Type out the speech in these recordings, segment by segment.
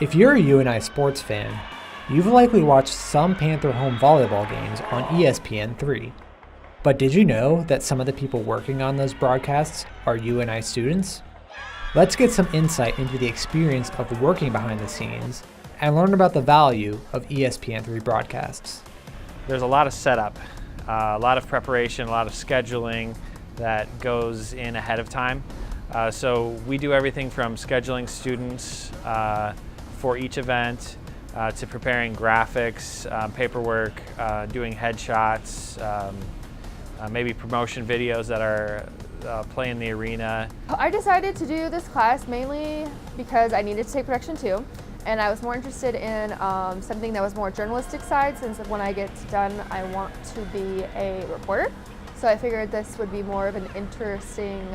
If you're a UNI sports fan, you've likely watched some Panther home volleyball games on ESPN3. But did you know that some of the people working on those broadcasts are UNI students? Let's get some insight into the experience of working behind the scenes and learn about the value of ESPN3 broadcasts. There's a lot of setup, a lot of preparation, a lot of scheduling that goes in ahead of time. So we do everything from scheduling students for each event to preparing graphics, paperwork, doing headshots, maybe promotion videos that are play in the arena. I decided to do this class mainly because I needed to take production too, and I was more interested in something that was more journalistic side, since when I get done I want to be a reporter. So I figured this would be more of an interesting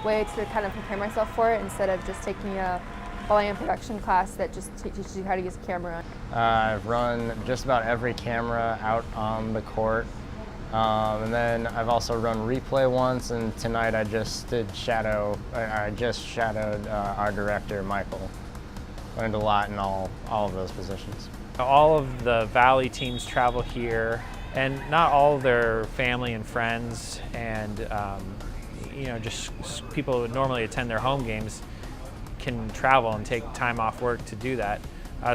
way to kind of prepare myself for it, instead of just taking a volume production class that just teaches you how to use a camera. I've run just about every camera out on the court. And then I've also run replay once, and tonight I just shadowed our director, Michael. Learned a lot in all of those positions. All of the Valley teams travel here, and not all of their family and friends and just people who would normally attend their home games can travel and take time off work to do that.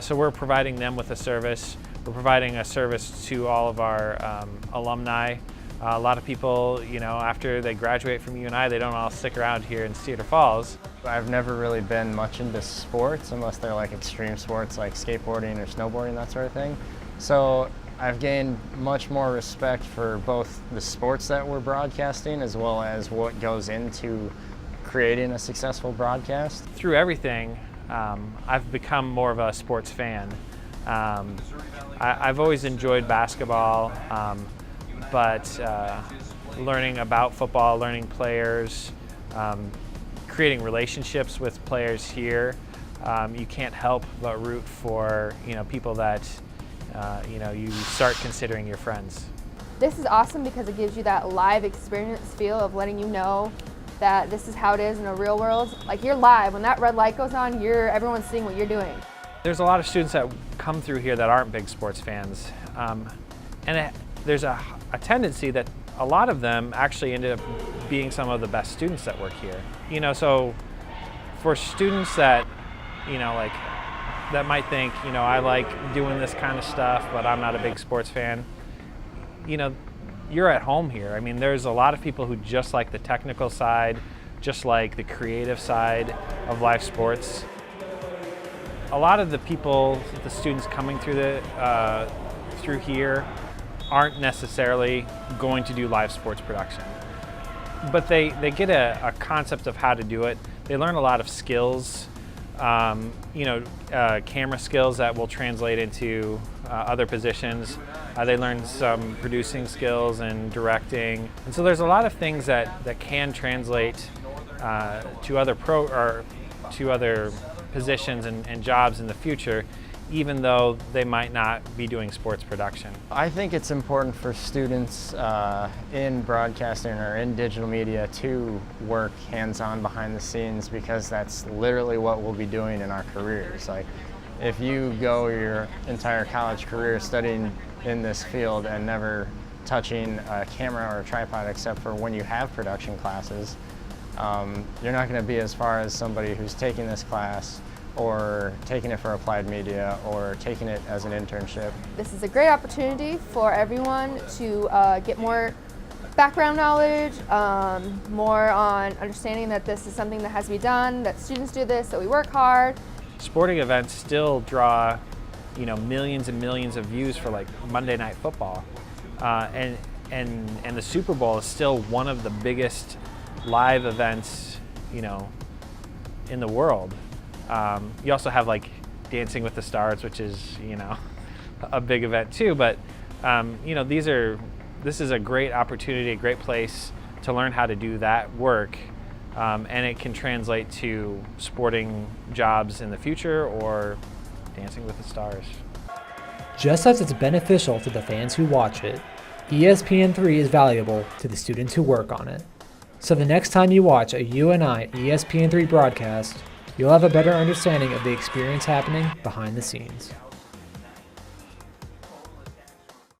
So we're providing them with a service. We're providing a service to all of our alumni. A lot of people, after they graduate from UNI, they don't all stick around here in Cedar Falls. I've never really been much into sports unless they're like extreme sports like skateboarding or snowboarding, that sort of thing. So I've gained much more respect for both the sports that we're broadcasting as well as what goes into creating a successful broadcast. Through everything, I've become more of a sports fan. I've always enjoyed basketball, but learning about football, learning players, creating relationships with players here, you can't help but root for people that you start considering your friends. This is awesome because it gives you that live experience feel of letting you know that this is how it is in the real world. Like, you're live. When that red light goes on, everyone's seeing what you're doing. There's a lot of students that come through here that aren't big sports fans. There's a tendency that a lot of them actually ended up being some of the best students that work here. So for students that, that might think, I like doing this kind of stuff, but I'm not a big sports fan, you're at home here. I mean, there's a lot of people who just like the technical side, just like the creative side of live sports. A lot of the people, the students coming through through here aren't necessarily going to do live sports production, but they get a concept of how to do it. They learn a lot of skills, camera skills that will translate into other positions. They learn some producing skills and directing, and so there's a lot of things that can translate to other positions and jobs in the future, even though they might not be doing sports production. I think it's important for students in broadcasting or in digital media to work hands-on behind the scenes, because that's literally what we'll be doing in our careers. Like, if you go your entire college career studying in this field and never touching a camera or a tripod except for when you have production classes, you're not going to be as far as somebody who's taking this class or taking it for applied media or taking it as an internship. This is a great opportunity for everyone to get more background knowledge, more on understanding that this is something that has to be done, that students do this, that we work hard. Sporting events still draw millions and millions of views for like Monday Night Football, and the Super Bowl is still one of the biggest live events in the world. You also have like Dancing with the Stars, which is a big event too, but this is a great opportunity, a great place to learn how to do that work, and it can translate to sporting jobs in the future or Dancing with the Stars. Just as it's beneficial to the fans who watch it, ESPN3 is valuable to the students who work on it. So the next time you watch a UNI ESPN3 broadcast, You'll have a better understanding of the experience happening behind the scenes.